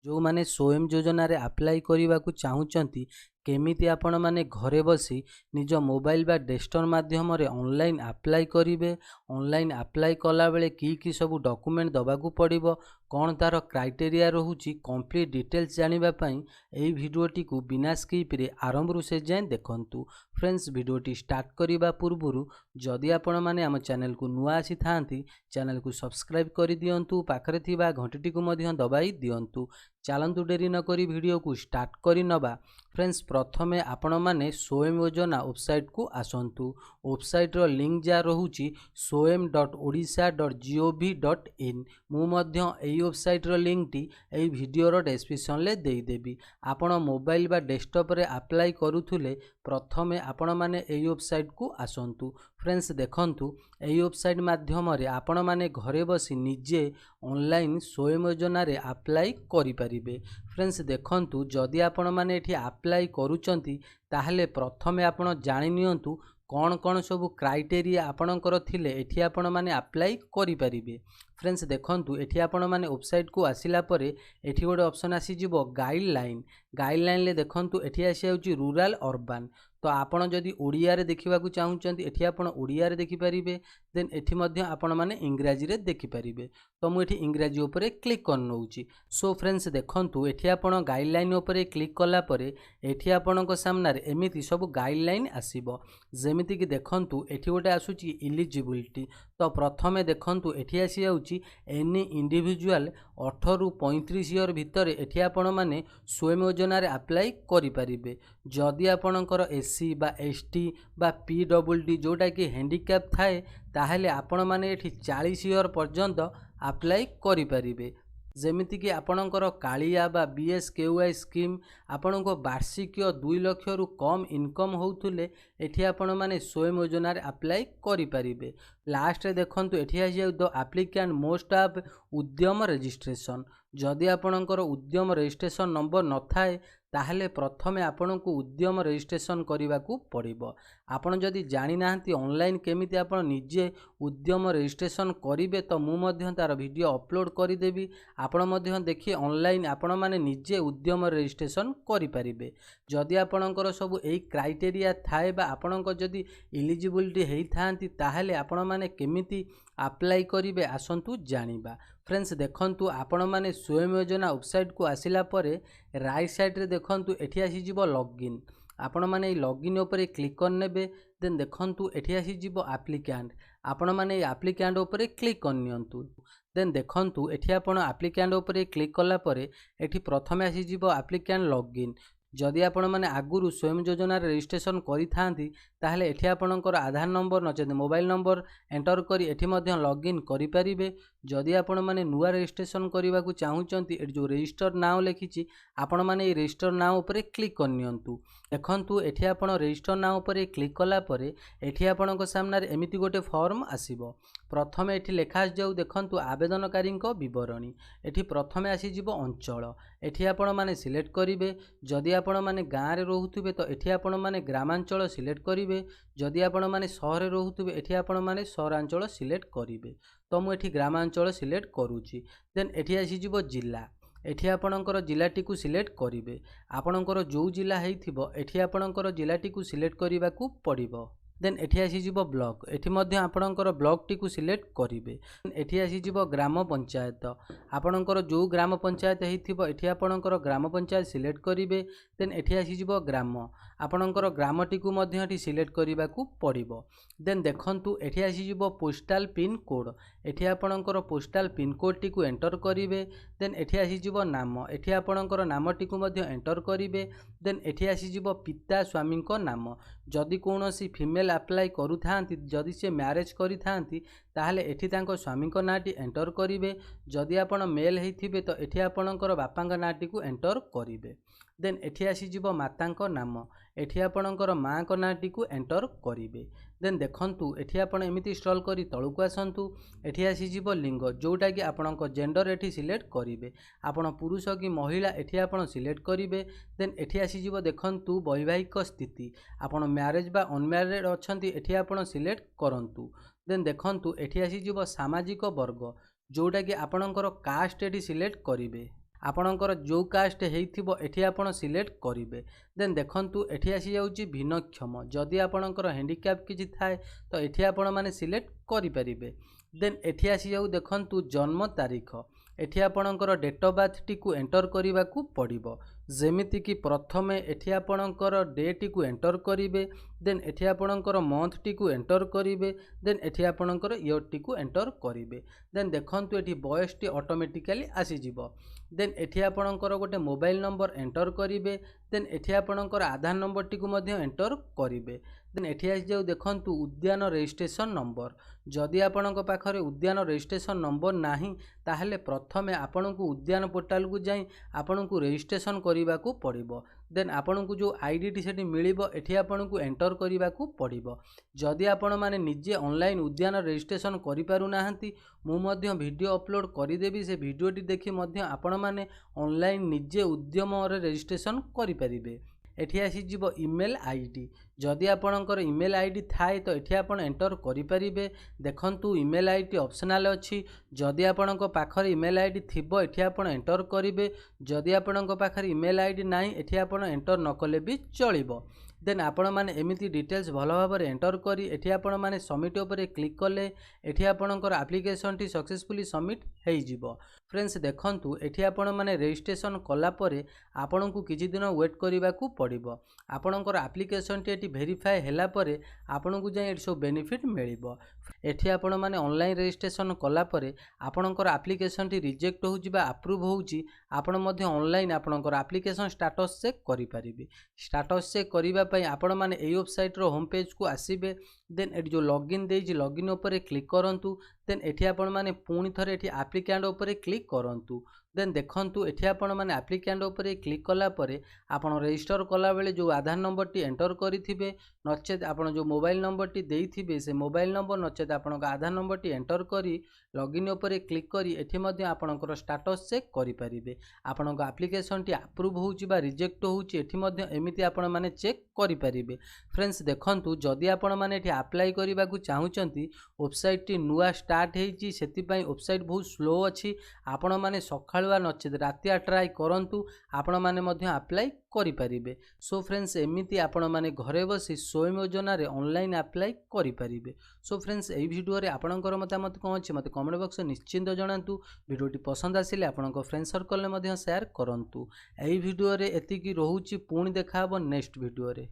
जो माने स्वयं योजना रे अप्लाई करने को चाहूँगी केमिति आपण माने घरे बसी निज मोबाइल बा डेस्कटॉप माध्यम रे ऑनलाइन अप्लाई करिवे। ऑनलाइन अप्लाई कला बेले की सब डॉक्यूमेंट दबाकू पड़िबो, कौन तार क्राइटेरिया रहुची, कंप्लीट डिटेल्स जानिबा पई एई भिडियोटी को बिना स्किप रे आरंभ रु से जाए देखंतु। फ्रेंड्स, भिडियोटी स्टार्ट करिबा पूर्वरु जदि आपण माने हम चैनल को नुआ आसी थांती चैनल को सब्सक्राइब कर दियंतु, पाखरे थिबा घंटीटी को मध्य दबाई दियंतु। चलतु डेरी न करी वीडियो को स्टार्ट करी नबा। फ्रेंड्स, प्रथमे आपण माने स्वयं योजना वेबसाइट को आसंतु। वेबसाइट रो लिंक जा रहुची swam.odisha.gov.in। मु मध्य एई वेबसाइट रो लिंक टी एई वीडियो रो डिस्क्रिप्शन ले देई देबी। आपण मोबाइल बा डेस्कटॉप रे अप्लाई करूथुले प्रथमे आपण माने एई वेबसाइट को आसंतु। फ्रेंड्स, देखंतु एई वेबसाइट माध्यम रे आपण माने घरे बसी निजे ऑनलाइन स्वयं योजना रे अप्लाई करि परिबे। फ्रेंड्स, देखंतु जदि आपण माने एठी अप्लाई करूचंती ताहले प्रथमे आपण जानि नियंतु कौन कौन सब क्राइटेरिया आपणकर थिले एठी आपण माने अप्लाई करि परिबे। फ्रेंड्स, देखंतु एठी आपण माने वेबसाइट को आसिला परे एठी गोटे ऑप्शन आसी जिवो गाइडलाइन। गाइडलाइन ले देखंतु एठी आसी आउची रूरल अर्बन। तो आपण जदि ओडिया रे देखिबा को चाहूचंती एठी आपण ओडिया रे देखि परिबे। देन एठी मध्य आपण माने इंग्रजी रे देखि परिबे। तो मु एठी इंग्रजी ऊपर क्लिक कर नउची। सो फ्रेंड्स, देखंतु एठी आपण गाइडलाइन ऊपर क्लिक कला परे एठी आपणक सामने रे एमिति सब गाइडलाइन आसीबो। जेमिति कि देखंतु एठी गोटे आसुची एलिजिबिलिटी। तो प्रथमे देखंतु एठी आसी आउची एनी इंडिविजुअल 18 रु 35 ईयर भितर एठी आपण माने स्वयं योजना रे अप्लाई करि परिबे। जदि आपणकर एससी बा एसटी बा पीडब्ल्यूडी जोटा कि हैंडिकैप थाए ताहले आपण माने एठी 40 ईयर पर्यंत अप्लाई करि परिबे। जेमिति कि आपणकर कालिया बा बीएसकेवाई स्कीम आपणको वार्षिक 2 लाख रु कम इनकम होउथुले एठी आपण माने स्वयं योजना रे अप्लाई करि परिबे। लास्ट रे देखंतु एठी आ जाउ द एप्लिकेंट मोस्ट ऑफ उद्यम रजिस्ट्रेशन। जदि आपणकर उद्यम रजिस्ट्रेशन नंबर न थाए ताहले प्रथमे आपणको उद्यम रजिस्ट्रेशन करने को पड़िबो। आपण जदि जानि नाहंती ऑनलाइन केमिति आपण निजे उद्यम रजिस्ट्रेशन करिवे तो मु मध्य तार वीडियो अपलोड करि देबी। आपण मध्य देखि ऑनलाइन आपण माने निजे उद्यम रजिस्ट्रेशन करि परिबे। जदि आपणकर सब एई क्राइटेरिया थाए बा आपणको जदि एलिजिबिलिटी हेई थांती ताहले आपण माने केमिति अप्लाई करिवे आसंतु जानिबा। फ्रेंड्स, देखंतु आपण माने स्वयं योजना वेबसाइट को आसिला परे राइट साइड रे देखंतु एठी आसी जिवो लॉगिन। आपण माने लॉगिन ऊपर क्लिक कर नेबे। देन देखंतु एठी आसी जिवो एप्लिकेंट। आपण माने एप्लिकेंट ऊपर क्लिक कर नियंतु। देन देखंतु एठी आपण एप्लिकेंट ऊपर क्लिक कला परे एठी प्रथमे आसी जिवो एप्लिकेंट लॉगिन। जदि आपण माने आगुरु स्वयं योजना रजिस्ट्रेशन करि थांती ताहले एठी आपणकर आधार नंबर नचेत मोबाइल नंबर एंटर करी एठी मध्य लॉगिन करि परिबे। जदि आपण माने नुआ रजिस्ट्रेशन करबा को चाहूचंती एठी जो रजिस्टर नाउ लिखिची आपण माने ए रजिस्टर नाउ ऊपर क्लिक कर नियंतु। देखंतु एठी आपण रजिस्टर नाउ ऊपर क्लिक कला परे एठी आपणक सामने रे एमिति गोटे फॉर्म आसीबो। प्रथमे एठी लेखा जाउ देखंतु आवेदनकारी विवरणी। एठी प्रथमे आसी जिवो अंचल। एठी आपण माने सिलेक्ट करिवे। जदि आपण माने गाँ रे रहुथिबे तो एठी आपण माने ग्रामांचल सिलेक्ट करिवे। जदि आपण माने शहर रे रहुथिबे एठी आपण माने सहरांचल सिलेक्ट करिवे। तो मु एठी ग्रामांचल सिलेक्ट करूची। देन एठी आसी जिवो जिल्ला। एठी आपणकर जिल्लाटी को सिलेक्ट करिवे। आपणकर जो जिल्ला हेइथिबो एठी आपणकर जिल्लाटी को सिलेक्ट करिबा को पड़िबो। देन एठी आसी जिवो ब्लॉक। एठी मध्य आपणकर ब्लॉक टी को सिलेक्ट करिवे। एठी आसी जिवो ग्राम पंचायत। आपणकर जो ग्राम पंचायत हेइथिबो एठी आपणकर ग्राम पंचायत सिलेक्ट करिवे। देन एठी आसी जिवो ग्राम। आपणकर ग्राम टी को मध्य एठी सिलेक्ट करिबा को पड़िबो। देन देखंतु एठी आसी जिवो पोस्टल पिन कोड। एठी आपणकर पोस्टल पिन कोड टी को एंटर करिवे। देन एठी आसी जिवो नाम। एठी आपणकर नाम टी को मध्य एंटर करिवे। देन एठी आसी जिवो पिता स्वामी को नाम। जदि कोनोसी फीमेल अप्लाई करू थांती जदि से मैरेज करी थांती ताहले एठी तांको स्वामी को नाटी एंटर करिवे। जदि आपण मेल हेइथिबे तो एठी आपणकर बापांका नाटी को एंटर करिवे। देन एठी आसी जिवो मातांको नाम। एठी आपणकर माँ को नाटी को एंटर करिवे। देन देखंतु एठी आपण एमिति स्क्रॉल करी तळुको आसंतु। एठी आसी जिवो लिंग जोटा कि आपणको जेंडर एठी सिलेक्ट करिवे। आपण पुरुष कि महिला एठी आपण सिलेक्ट करिवे। देन एठी आसी जिवो देखंतु वैवाहिक स्थिति आपण मैरेज बा अनमैरिड अछंती एठी आपण सिलेक्ट करंतु। देन देखंतु एठी आसी जिवो सामाजिक वर्ग जोटा कि आपणकर कास्ट एठी सिलेक्ट करिवे। आपणकर जो कास्ट हेइथिबो एठी आपण सिलेक्ट करिवे। देन देखंतु एठी आसी जाउची भिन्नक्षम, जदि आपणकर हैंडिकैप किछि थाए तो एठी आपण माने सिलेक्ट करि परिबे। देन एठी आसी जाउ देखंतु जन्म तारीख, एठी आपणकर डेट ऑफ बर्थ टी को एंटर करने को पड़िबो। जेमिति कि प्रथमे एठी आपणकर डेट को एंटर करिवे, देन एठी आपणकर मंथ टी को एंटर करिवे, देन एठी आपणकर ईयर टी को एंटर करिवे। देन देखंतु एठी बॉयस टी ऑटोमेटिकली आसी जिवो। देन एठी आपणकर गोटे मोबाइल नंबर एंटर करिवे, देन एठी आपणकर आधार नंबर टी को मध्य एंटर करिवे। देन एठी आसी जाउ देखंतु उद्यान रजिस्ट्रेशन नंबर, जदि आपणक पाखरे उद्यान रजिस्ट्रेशन नंबर नाही ताहले प्रथमे आपणकु उद्यान पोर्टाल को जाई आपणकु रजिस्ट्रेशन करने को पड़िबो। देन आपणकु जो आईडी टी सेठी मिलिबो एठी आपणकु एंटर करने को पड़िबो। जदि आपण माने निजे ऑनलाइन उद्यान रजिस्ट्रेशन करि पारु नाहंती, मु मध्य वीडियो अपलोड करि देबी, से वीडियो टी देखि मध्य आपण माने ऑनलाइन निजे उद्यम रे रजिस्ट्रेशन करि परिबे। एठी आसी जीवो ईमेल आईडी, जदि आपणकर ईमेल आईडी थाए तो एठी आपण एंटर करि परिबे। देखंतु ईमेल आईडी ऑप्शनल अछि, जदि आपणक पाखरे ईमेल आईडी थिबो एठी आपण एंटर करिवे, जदि आपणक पाखरे ईमेल आईडी नाही एठी आपण एंटर न कले भी चलिबो। देन आपण माने एमिति डिटेल्स भलो भाबरे एंटर करी एठी आपण माने सबमिट उपरे क्लिक कले एठी आपणकर एप्लिकेशन टी सक्सेसफुली सबमिट हेइ जिवो। फ्रेंड्स देखंतु एठी आपण माने रजिस्ट्रेशन कला परे आपणकु किछि दिन वेट करिबा को पड़िबो। आपणकर एप्लिकेशन टी एठी वेरीफाई हैला परे आपणकु जाय एठी सब बेनिफिट मिलिबो। एठी आपण माने ऑनलाइन रजिस्ट्रेशन कला परे आपणकर एप्लिकेशन टी रिजेक्ट होउची बा अप्रूव होउची, आपण मध्य ऑनलाइन आपणकर एप्लिकेशन स्टेटस चेक करि परिबे। स्टेटस चेक करिबा पई आपण माने एई वेबसाइट रो होम पेज को आसीबे। देन एठी जो लॉगिन देइची लॉगिन उपरे क्लिक करंतु। देन एठी आपण माने पुणी थरे एठी एप्लिकेंट उपरे क्लिक करंतु। देन देखंतु एठी आपण माने एप्लिकेंट उपरे क्लिक कला परे आपण रजिस्टर कला बेले जो आधार नंबर टी एंटर करिथिबे नचेत आपण जो मोबाइल नंबर टी देइथिबे से मोबाइल नंबर नचेत आपण आधार नंबर टी एंटर करी लॉगिन उपरे क्लिक करी एठी मध्ये आपणकर स्टेटस चेक करि परिबे। आपणक एप्लिकेशन टी अप्रूव होउची बा रिजेक्ट होउची एठी मध्ये एमिति आपण माने चेक करि परिबे। फ्रेंड्स देखंतु जदि आपण माने एठी अप्लाई करिबा को चाहुचंती, वेबसाइट टी नुआ स्टार्ट हेइची सेति पई वेबसाइट बहुत स्लो अछि। आपण माने सखाळुआ नचेत रातिया ट्राई करंतु, आपण माने मध्ये अप्लाई करि परिबे। सो फ्रेंड्स एमिति आपण माने घरे बसी स्वयं योजना रे ऑनलाइन अप्लाई करि परिबे। सो फ्रेंड्स एई वीडियो रे आपणकर मतामत कोन अछि मते कमेंट बॉक्स निश्चिंत जणांतु। वीडियोटी पसंद आसिले आपणक फ्रेंड सर्कल में मध्ये शेयर करंतु। एई वीडियो रे एतिकी रहूची, पुणी देखा हबो नेक्स्ट वीडियो रे।